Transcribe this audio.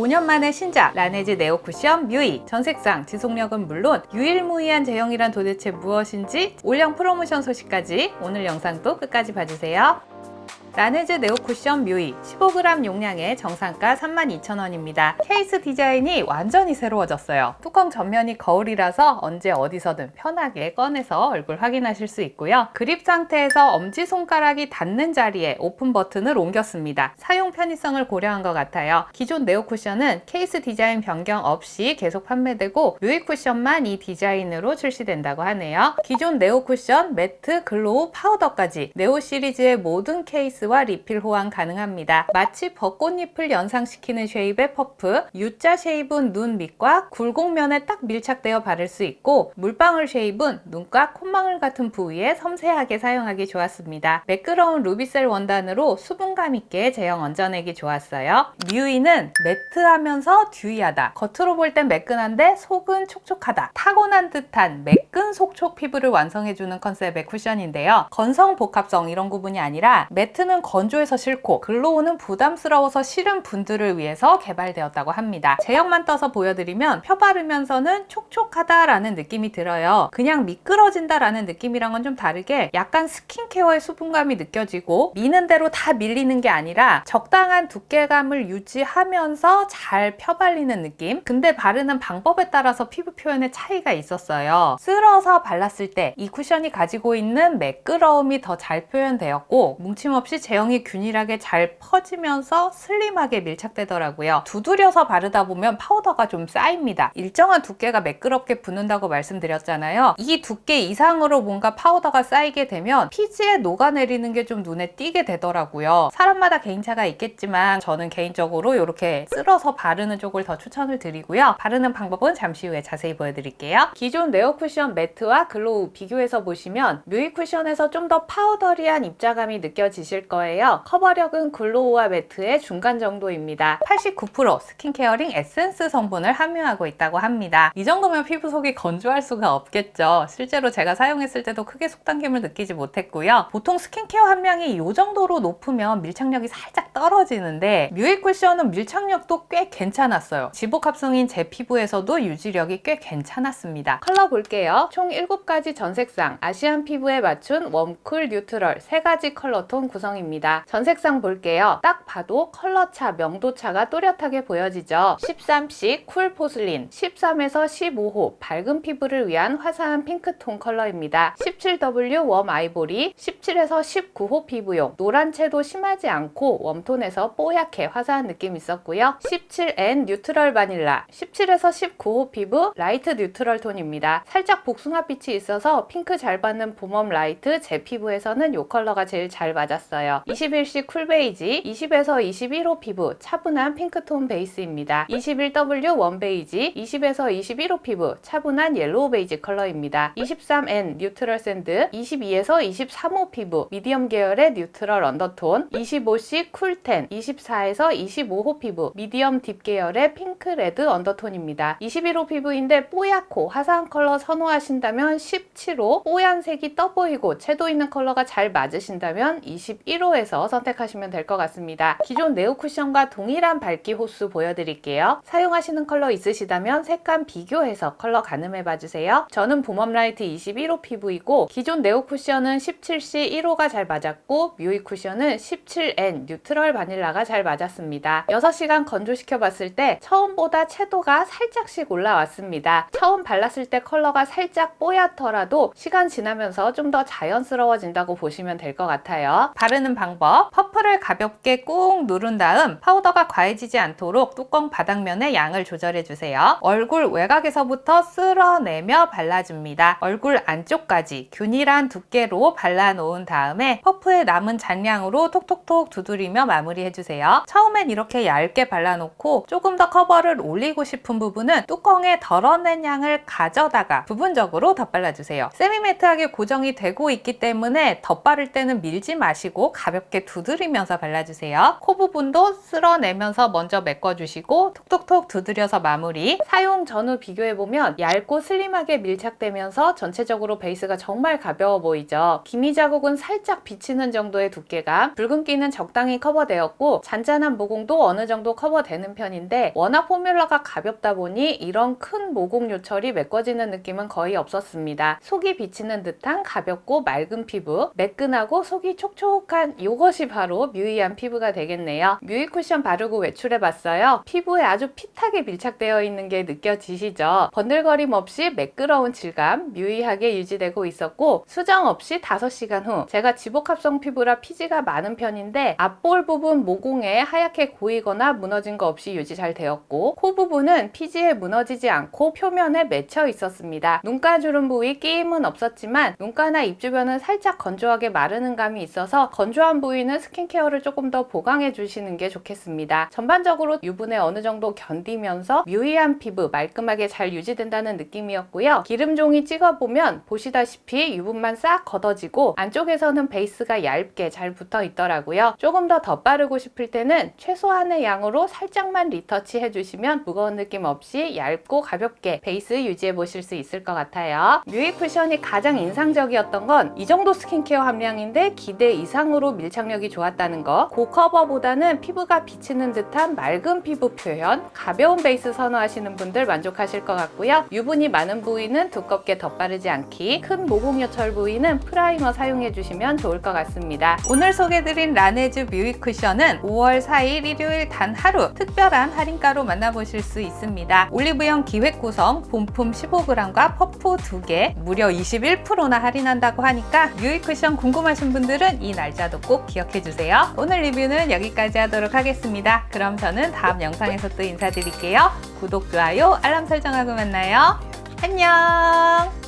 5년 만에 신작 라네즈 네오 쿠션 뮤이. 전색상, 지속력은 물론 유일무이한 제형이란 도대체 무엇인지 올영 프로모션 소식까지 오늘 영상도 끝까지 봐주세요. 라네즈 네오 쿠션 뮤이 15g 용량의 정상가 32,000원입니다. 케이스 디자인이 완전히 새로워졌어요. 뚜껑 전면이 거울이라서 언제 어디서든 편하게 꺼내서 얼굴 확인하실 수 있고요. 그립 상태에서 엄지손가락이 닿는 자리에 오픈 버튼을 옮겼습니다. 사용 편의성을 고려한 것 같아요. 기존 네오 쿠션은 케이스 디자인 변경 없이 계속 판매되고 뮤이 쿠션만 이 디자인으로 출시된다고 하네요. 기존 네오 쿠션, 매트, 글로우, 파우더까지 네오 시리즈의 모든 케이스 와 리필 호환 가능합니다. 마치 벚꽃잎을 연상시키는 쉐입의 퍼프, U자 쉐입은 눈 밑과 굴곡면에 딱 밀착되어 바를 수 있고 물방울 쉐입은 눈과 콧망울 같은 부위에 섬세하게 사용하기 좋았습니다. 매끄러운 루비셀 원단으로 수분감 있게 제형 얹어내기 좋았어요. 뮤이는 매트하면서 듀이하다. 겉으로 볼 땐 매끈한데 속은 촉촉하다. 타고난 듯한 매끈 속촉 피부를 완성해주는 컨셉의 쿠션인데요. 건성 복합성 이런 구분이 아니라 매트는 건조해서 싫고 글로우는 부담스러워서 싫은 분들을 위해서 개발되었다고 합니다. 제형만 떠서 보여드리면 펴 바르면서는 촉촉하다라는 느낌이 들어요. 그냥 미끄러진다라는 느낌이랑은 좀 다르게 약간 스킨케어의 수분감이 느껴지고 미는 대로 다 밀리는 게 아니라 적당한 두께감을 유지하면서 잘 펴발리는 느낌. 근데 바르는 방법에 따라서 피부 표현에 차이가 있었어요. 쓸어서 발랐을 때 이 쿠션이 가지고 있는 매끄러움이 더 잘 표현되었고 뭉침 없이 제형이 균일하게 잘 퍼지면서 슬림하게 밀착되더라고요. 두드려서 바르다 보면 파우더가 좀 쌓입니다. 일정한 두께가 매끄럽게 붙는다고 말씀드렸잖아요. 이 두께 이상으로 뭔가 파우더가 쌓이게 되면 피지에 녹아내리는 게 좀 눈에 띄게 되더라고요. 사람마다 개인차가 있겠지만 저는 개인적으로 이렇게 쓸어서 바르는 쪽을 더 추천을 드리고요. 바르는 방법은 잠시 후에 자세히 보여드릴게요. 기존 네오 쿠션 매트와 글로우 비교해서 보시면 뮤이 쿠션에서 좀 더 파우더리한 입자감이 느껴지실 거예요. 커버력은 글로우와 매트의 중간 정도입니다. 89% 스킨케어링 에센스 성분을 함유하고 있다고 합니다. 이 정도면 피부 속이 건조할 수가 없겠죠. 실제로 제가 사용했을 때도 크게 속당김을 느끼지 못했고요. 보통 스킨케어 함량이 이 정도로 높으면 밀착력이 살짝 떨어지는데 뮤이 쿠션은 밀착력도 꽤 괜찮았어요. 지복합성인 제 피부에서도 유지력이 꽤 괜찮았습니다. 컬러 볼게요. 총 7가지 전색상, 아시안 피부에 맞춘 웜쿨, 뉴트럴 3가지 컬러톤 구성입니다. 전색상 볼게요. 딱 봐도 컬러차, 명도차가 또렷하게 보여지죠. 13C 쿨 포슬린, 13에서 15호 밝은 피부를 위한 화사한 핑크톤 컬러입니다. 17W 웜 아이보리, 17에서 19호 피부용, 노란채도 심하지 않고 웜톤에서 뽀얗게 화사한 느낌 있었고요. 17N 뉴트럴 바닐라, 17에서 19호 피부 라이트 뉴트럴 톤입니다. 살짝 복숭아빛이 있어서 핑크 잘 받는 봄웜 라이트, 제 피부에서는 이 컬러가 제일 잘 맞았어요. 21C 쿨 베이지, 20에서 21호 피부 차분한 핑크톤 베이스입니다. 21W 원 베이지, 20에서 21호 피부 차분한 옐로우 베이지 컬러입니다. 23N 뉴트럴 샌드, 22에서 23호 피부 미디엄 계열의 뉴트럴 언더톤, 25C 쿨텐, 24에서 25호 피부 미디엄 딥 계열의 핑크 레드 언더톤입니다. 21호 피부인데 뽀얗고 화사한 컬러 선호하신다면 17호, 뽀얀 색이 떠 보이고 채도 있는 컬러가 잘 맞으신다면 21호에서 선택하시면 될 것 같습니다. 기존 네오 쿠션과 동일한 밝기 호수 보여드릴게요. 사용하시는 컬러 있으시다면 색감 비교해서 컬러 가늠해 봐주세요. 저는 봄웜 라이트 21호 피부이고 기존 네오 쿠션은 17C 1호가 잘 맞았고 뮤이 쿠션은 17N 뉴트럴 바닐라가 잘 맞았습니다. 6시간 건조시켜 봤을 때 처음보다 채도가 살짝씩 올라왔습니다. 처음 발랐을 때 컬러가 살짝 뽀얗더라도 시간 지나면서 좀 더 자연스러워진다고 보시면 될 것 같아요. 바르는 방법, 퍼프를 가볍게 꾹 누른 다음 파우더가 과해지지 않도록 뚜껑 바닥면의 양을 조절해주세요. 얼굴 외곽에서부터 쓸어내며 발라줍니다. 얼굴 안쪽까지 균일한 두께로 발라놓은 다음에 퍼프에 남은 잔량으로 톡톡톡 두드리며 마무리해주세요. 처음엔 이렇게 얇게 발라놓고 조금 더 커버를 올리고 싶은 부분은 뚜껑에 덜어낸 양을 가져다가 부분적으로 덧발라주세요. 세미매트하게 고정이 되고 있기 때문에 덧바를 때는 밀지 마시고 가볍게 두드리면서 발라주세요. 코 부분도 쓸어내면서 먼저 메꿔주시고 톡톡톡 톡톡 두드려서 마무리. 사용 전후 비교해보면 얇고 슬림하게 밀착되면서 전체적으로 베이스가 정말 가벼워 보이죠. 기미 자국은 살짝 비치는 정도의 두께감, 붉은기는 적당히 커버되었고 잔잔한 모공도 어느 정도 커버되는 편인데 워낙 포뮬러가 가볍다 보니 이런 큰 모공 요철이 메꿔지는 느낌은 거의 없었습니다. 속이 비치는 듯한 가볍고 맑은 피부, 매끈하고 속이 촉촉한 이것이 바로 뮤이한 피부가 되겠네요. 뮤이 쿠션 바르고 외출해봤어요. 피부에 아주 핏하게 밀착되어 있는 게 느껴지시죠? 번들거림 없이 매끄러운 질감, 뮤이하게 유지되고 있었고 수정 없이 5시간 후 제가 지복합성 피부라 피지가 많은 편인데 앞볼 부분 모공에 하얗게 고이거나 무너진 거 없이 유지 잘 되었고 코 부분은 피지에 무너지지 않고 표면에 맺혀 있었습니다. 눈가 주름 부위 끼임은 없었지만 눈가나 입 주변은 살짝 건조하게 마르는 감이 있어서 건조한 부위는 스킨케어를 조금 더 보강해 주시는 게 좋겠습니다. 전반적으로 유분에 어느 정도 견디면서 뮤이한 피부 말끔하게 잘 유지된다는 느낌이었고요. 기름종이 찍어보면 보시다시피 유분만 싹 걷어지고 안쪽에서는 베이스가 얇게 잘 붙어 있더라고요. 조금 더 덧바르고 싶을 때는 최소한의 양으로 살짝만 리터치 해주시면 무거운 느낌 없이 얇고 가볍게 베이스 유지해 보실 수 있을 것 같아요. 뮤이 쿠션이 가장 인상적이었던 건 이 정도 스킨케어 함량인데 기대 이상으로 밀착력이 좋았다는 거. 고커버보다는 피부가 비치는 듯한 맑은 피부 표현, 가벼운 베이스 선호하시는 분들 만족하실 것 같고요. 유분이 많은 부위는 두껍게 덧바르지 않기, 큰 모공 요철 부위는 프라이머 사용해 주시면 좋을 것 같습니다. 오늘 소개드린 라네즈 뮤이 쿠션은 5월 4일 일요일 단 하루 특별한 할인가로 만나보실 수 있습니다. 올리브영 기획 구성 본품 15g과 퍼프 2개 무려 21%나 할인한다고 하니까 뮤이 쿠션 궁금하신 분들은 이 날짜도 꼭 기억해 주세요. 오늘 리뷰는 여기까지 하도록 하겠습니다. 그럼 저는 다음 영상에서 또 인사드릴게요. 구독, 좋아요, 알람 설정하고 만나요. 안녕!